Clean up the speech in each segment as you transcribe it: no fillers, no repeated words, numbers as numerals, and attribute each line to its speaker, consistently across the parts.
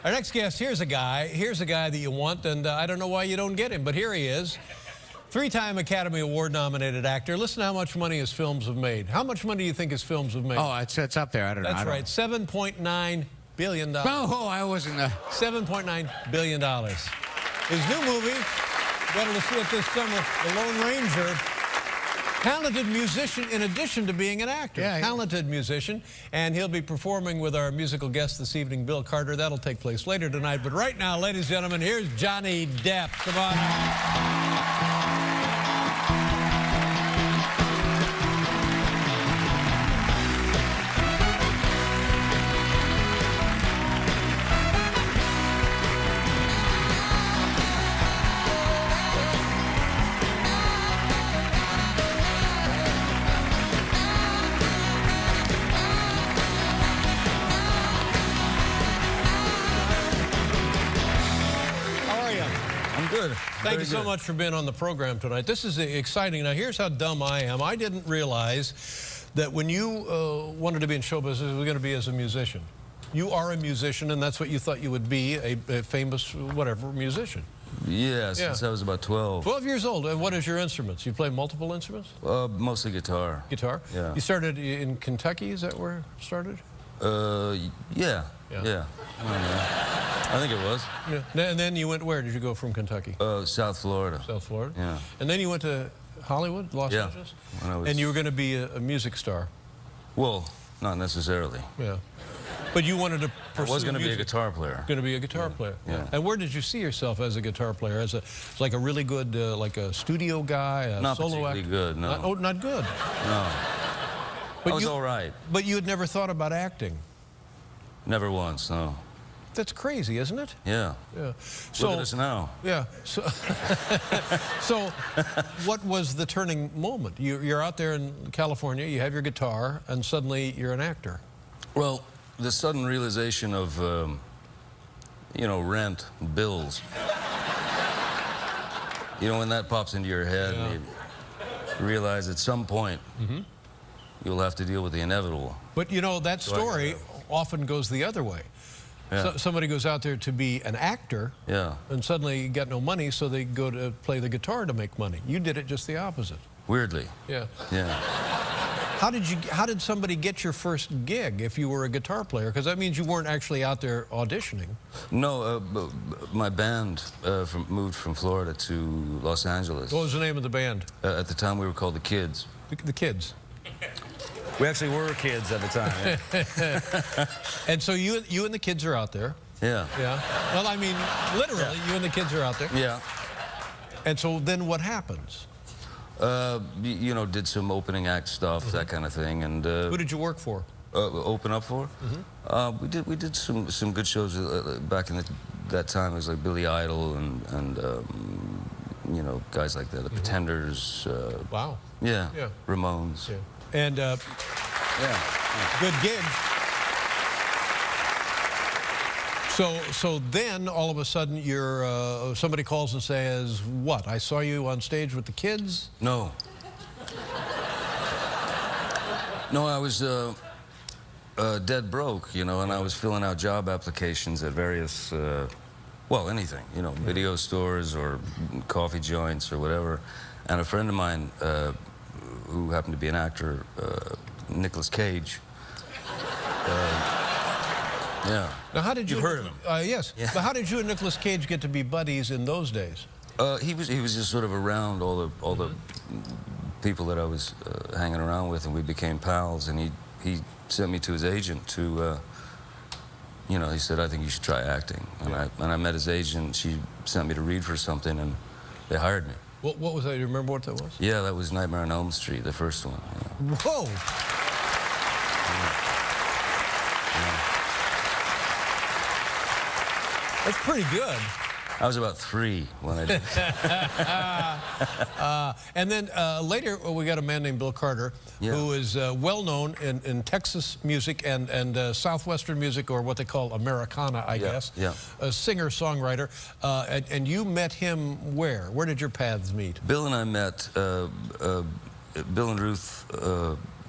Speaker 1: Our next guest, here's a guy that you want, and I don't know why you don't get him, but here he is. Three-time Academy Award-nominated actor. Listen to how much money his films have made. How much money do you think his films have made?
Speaker 2: Oh, it's up there. I don't know.
Speaker 1: That's right, $7.9 billion.
Speaker 2: Oh, I wasn't...
Speaker 1: $7.9 billion. His new movie, better to see it this summer, The Lone Ranger. Talented musician in addition to being an actor.
Speaker 2: Yeah,
Speaker 1: talented musician. And he'll be performing with our musical guest this evening, Bill Carter. That'll take place later tonight. But right now, ladies and gentlemen, here's Johnny Depp. Come on.
Speaker 3: Good.
Speaker 1: Thank you so much for being on the program tonight. This is exciting. Now, here's how dumb I am. I didn't realize that when you wanted to be in show business, it was going to be as a musician. You are a musician, and that's what you thought you would be, a famous, whatever, musician.
Speaker 3: Yeah, since I was about 12.
Speaker 1: 12 years old. And what is your instruments? You play multiple instruments?
Speaker 3: Mostly guitar.
Speaker 1: Guitar?
Speaker 3: Yeah.
Speaker 1: You started in Kentucky? Is that where it started?
Speaker 3: Yeah. I think it was.
Speaker 1: Yeah. And then you went where? Did you go from Kentucky?
Speaker 3: South Florida.
Speaker 1: South Florida?
Speaker 3: Yeah.
Speaker 1: And then you went to Hollywood, Los Angeles? And you were going to be a music star?
Speaker 3: Well, not necessarily.
Speaker 1: Yeah. But you wanted to pursue
Speaker 3: I was going to be a
Speaker 1: music.
Speaker 3: guitar player.
Speaker 1: Going to be a guitar player.
Speaker 3: Yeah.
Speaker 1: And where did you see yourself as a guitar player? As like a really good, like a studio guy, a
Speaker 3: not
Speaker 1: solo actor?
Speaker 3: Not particularly good, no.
Speaker 1: Oh, not good?
Speaker 3: No.
Speaker 1: But
Speaker 3: I was all right.
Speaker 1: But you had never thought about acting?
Speaker 3: Never once, no.
Speaker 1: That's crazy, isn't it?
Speaker 3: Yeah.
Speaker 1: Yeah.
Speaker 3: So, look at us now.
Speaker 1: Yeah. So, so what was the turning moment? You're out there in California, you have your guitar, and suddenly you're an actor.
Speaker 3: Well, the sudden realization of, you know, rent, bills. You know, when that pops into your head, and you realize at some point you'll have to deal with the inevitable.
Speaker 1: But, you know, that story often goes the other way.
Speaker 3: Yeah.
Speaker 1: So somebody goes out there to be an actor, and suddenly you get no money, so they go to play the guitar to make money. You did it just the opposite.
Speaker 3: Weirdly.
Speaker 1: Yeah.
Speaker 3: Yeah.
Speaker 1: How did somebody get your first gig if you were a guitar player? Because that means you weren't actually out there auditioning.
Speaker 3: No, my band moved from Florida to Los Angeles.
Speaker 1: What was the name of the band?
Speaker 3: At the time, we were called the Kids.
Speaker 1: The Kids.
Speaker 4: We actually were kids at the time.
Speaker 1: And so you and the kids are out there.
Speaker 3: Yeah.
Speaker 1: Yeah. Well, I mean, literally, you and the kids are out there.
Speaker 3: Yeah.
Speaker 1: And so then what happens?
Speaker 3: You know, did some opening act stuff, that kind of thing, and
Speaker 1: Who did you work for?
Speaker 3: open up for? We did some good shows back in that time. It was like Billy Idol and you know, guys like that, the Pretenders.
Speaker 1: Wow.
Speaker 3: Yeah. Ramones.
Speaker 1: Yeah. And good gig. So then all of a sudden you're somebody calls and says, "What? I saw you on stage with the Kids."
Speaker 3: No. No, I was dead broke, you know, and I was filling out job applications at various, well, anything, you know, video stores or coffee joints or whatever. And a friend of mine, who happened to be an actor, Nicolas Cage. Yeah.
Speaker 1: Now, how did you?
Speaker 3: You've heard of him?
Speaker 1: Yes.
Speaker 3: Yeah.
Speaker 1: But how did you and Nicolas Cage get to be buddies in those days?
Speaker 3: He was just sort of around all the people that I was hanging around with, and we became pals. And he sent me to his agent to, you know, he said, "I think you should try acting." And I met his agent. She sent me to read for something, and they hired me.
Speaker 1: What was that? Do you remember what that was?
Speaker 3: Yeah, that was Nightmare on Elm Street, the first one. Yeah.
Speaker 1: Whoa! That's pretty good.
Speaker 3: I was about 3 when I did it.
Speaker 1: And then later we got a man named Bill Carter, who is well known in Texas music and Southwestern music, or what they call Americana, I guess.
Speaker 3: Yeah.
Speaker 1: A singer-songwriter. And you met him where? Where did your paths meet?
Speaker 3: Bill and I met, Bill and Ruth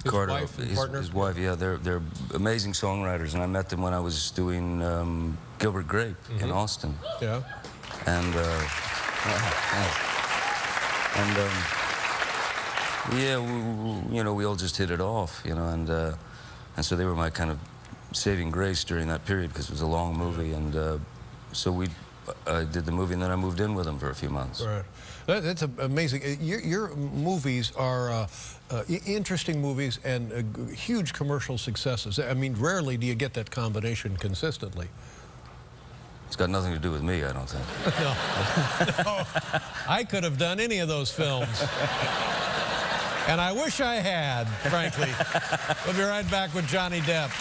Speaker 3: Carter,
Speaker 1: wife and partner?
Speaker 3: his wife, yeah, they're amazing songwriters, and I met them when I was doing Gilbert Grape in Austin.
Speaker 1: Yeah.
Speaker 3: And yeah, you know, we all just hit it off, you know, and so they were my kind of saving grace during that period because it was a long movie, and so I did the movie, and then I moved in with them for a few months.
Speaker 1: Right. That's amazing. Your movies are interesting movies and huge commercial successes. I mean, rarely do you get that combination consistently.
Speaker 3: It's got nothing to do with me, I don't think.
Speaker 1: No. I could have done any of those films. And I wish I had, frankly. We'll be right back with Johnny Depp.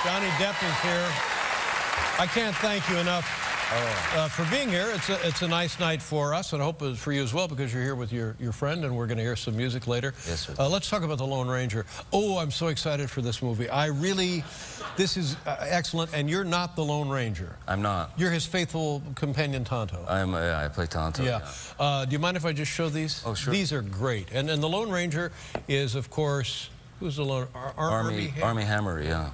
Speaker 1: Johnny Depp is here. I can't thank you enough for being here. It's a nice night for us, and I hope it's for you as well, because you're here with your friend, and we're going to hear some music later.
Speaker 3: Yes, sir.
Speaker 1: Let's talk about The Lone Ranger. Oh, I'm so excited for this movie. This is excellent, and you're not the Lone Ranger.
Speaker 3: I'm not.
Speaker 1: You're his faithful companion, Tonto.
Speaker 3: Yeah, I play Tonto.
Speaker 1: Yeah. Do you mind if I just show these?
Speaker 3: Oh, sure.
Speaker 1: These are great. And the Lone Ranger is, of course, who's the Lone
Speaker 3: Army Hammer, yeah.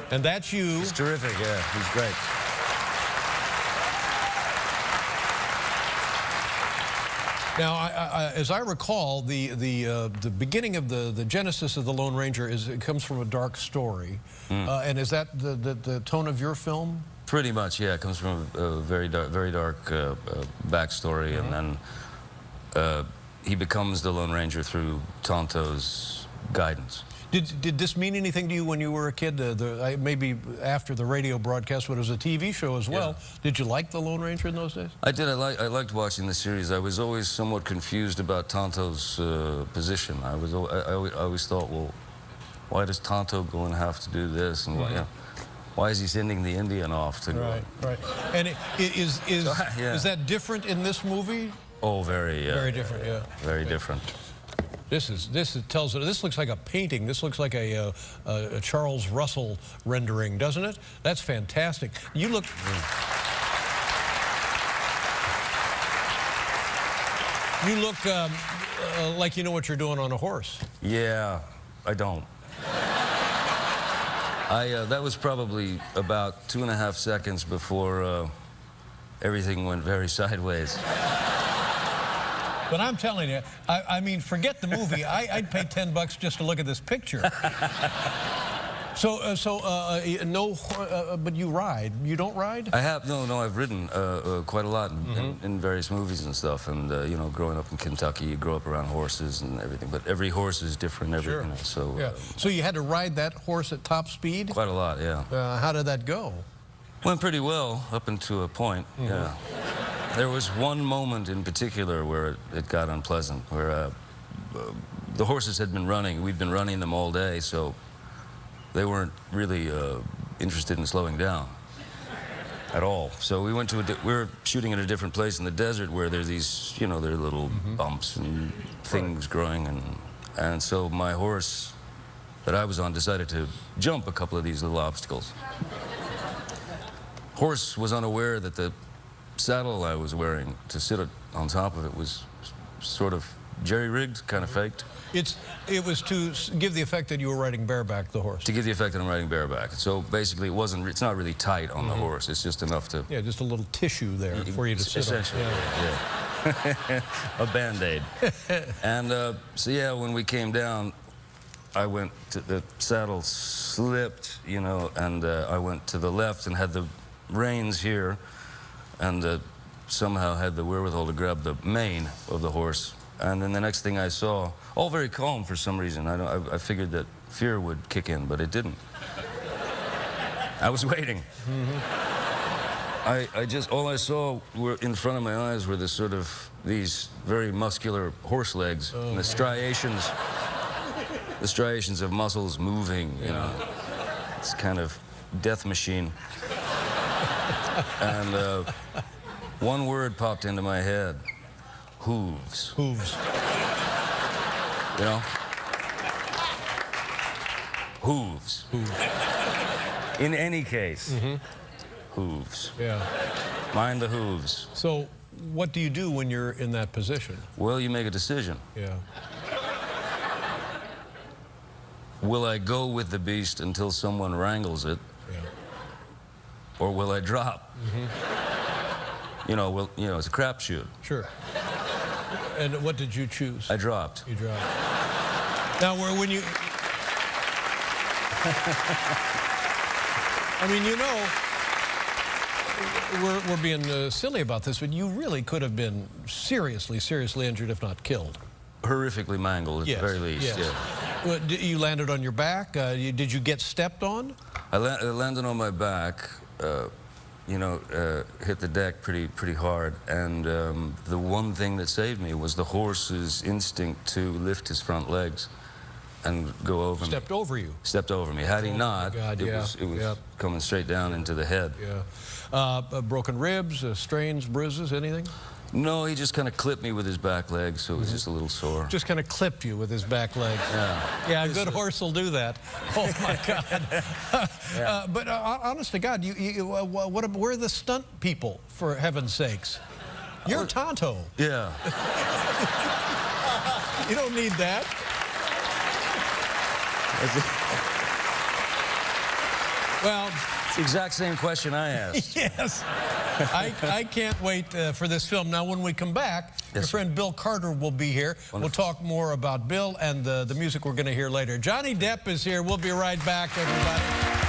Speaker 1: And that's you.
Speaker 4: He's terrific, yeah. He's great.
Speaker 1: Now, as I recall, the beginning of the genesis of the Lone Ranger it comes from a dark story, and is that the tone of your film?
Speaker 3: Pretty much, yeah. It comes from a very dark backstory, and then he becomes the Lone Ranger through Tonto's guidance.
Speaker 1: Did this mean anything to you when you were a kid? Maybe after the radio broadcast, but it was a TV show as well. Yeah. Did you like the Lone Ranger in those days?
Speaker 3: I did. I liked watching the series. I was always somewhat confused about Tonto's position. I always thought, well, why does Tonto go and have to do this? And why is he sending the Indian off to go?
Speaker 1: Right. And is that different in this movie?
Speaker 3: Oh, very
Speaker 1: different. Yeah.
Speaker 3: Very different.
Speaker 1: This looks like a painting. This looks like a Charles Russell rendering, doesn't it? That's fantastic. You look. You look like you know what you're doing on a horse.
Speaker 3: Yeah, I don't. That was probably about 2.5 seconds before everything went very sideways.
Speaker 1: But I'm telling you, I mean, forget the movie. I'd pay $10 just to look at this picture. But you ride. You don't ride?
Speaker 3: I have. No, I've ridden quite a lot in various movies and stuff. And, you know, growing up in Kentucky, you grow up around horses and everything. But every horse is different.
Speaker 1: Sure.
Speaker 3: You know, so,
Speaker 1: yeah. So you had to ride that horse at top speed?
Speaker 3: Quite a lot, yeah.
Speaker 1: How did that go?
Speaker 3: Went pretty well up until a point, yeah. There was one moment in particular where it got unpleasant, where the horses had been running. We'd been running them all day, so they weren't really interested in slowing down at all. So we went to we were shooting in a different place in the desert where there's these, you know, there are little bumps and things growing, and so my horse that I was on decided to jump a couple of these little obstacles. Horse was unaware that the saddle I was wearing to sit on top of it was sort of jerry-rigged, kind of faked.
Speaker 1: It was to give the effect that you were riding bareback the horse.
Speaker 3: To give the effect that I'm riding bareback. So basically, it's not really tight on the horse. It's just enough to.
Speaker 1: Yeah, just a little tissue there for you to sit on.
Speaker 3: Essentially, yeah. A Band-Aid. And so yeah, when we came down, the saddle slipped, you know, and I went to the left and had the reins here, and somehow had the wherewithal to grab the mane of the horse. And then the next thing I saw, all very calm for some reason. I figured that fear would kick in, but it didn't. I was waiting. All I saw were in front of my eyes were these very muscular horse legs, and the striations of muscles moving, you know. It's kind of death machine. And One word popped into my head. Hooves.
Speaker 1: Hooves.
Speaker 3: You know? Hooves.
Speaker 1: Hooves.
Speaker 3: In any case, hooves.
Speaker 1: Yeah.
Speaker 3: Mind the hooves.
Speaker 1: So what do you do when you're in that position?
Speaker 3: Well, you make a decision.
Speaker 1: Yeah.
Speaker 3: Will I go with the beast until someone wrangles it,
Speaker 1: Yeah.
Speaker 3: or will I drop? You know, it's a crapshoot.
Speaker 1: Sure. And what did you choose?
Speaker 3: I dropped.
Speaker 1: You dropped. Now, when you... I mean, you know, we're being silly about this, but you really could have been seriously injured, if not killed.
Speaker 3: Horrifically mangled, at the very least.
Speaker 1: Yes.
Speaker 3: Yeah.
Speaker 1: Well, you landed on your back. Did you get stepped on?
Speaker 3: I landed on my back. Hit the deck pretty hard, and the one thing that saved me was the horse's instinct to lift his front legs and go over me.
Speaker 1: Stepped over you.
Speaker 3: Stepped over me. Had he not,
Speaker 1: God,
Speaker 3: it was coming straight down into the head.
Speaker 1: Yeah. Broken ribs, strains, bruises, anything?
Speaker 3: No, he just kind of clipped me with his back leg, so it was just a little sore.
Speaker 1: Just kind of clipped you with his back legs.
Speaker 3: Yeah.
Speaker 1: Yeah, a good horse will do that. Oh my God. But honest to God, where are the stunt people, for heaven's sakes? You're Tonto.
Speaker 3: Yeah.
Speaker 1: You don't need that. Well,
Speaker 3: It's the exact same question I asked.
Speaker 1: yes. I can't wait for this film. Now, when we come back, your friend Bill Carter will be here.
Speaker 3: Wonderful.
Speaker 1: We'll talk more about Bill and the music we're going to hear later. Johnny Depp is here. We'll be right back, everybody.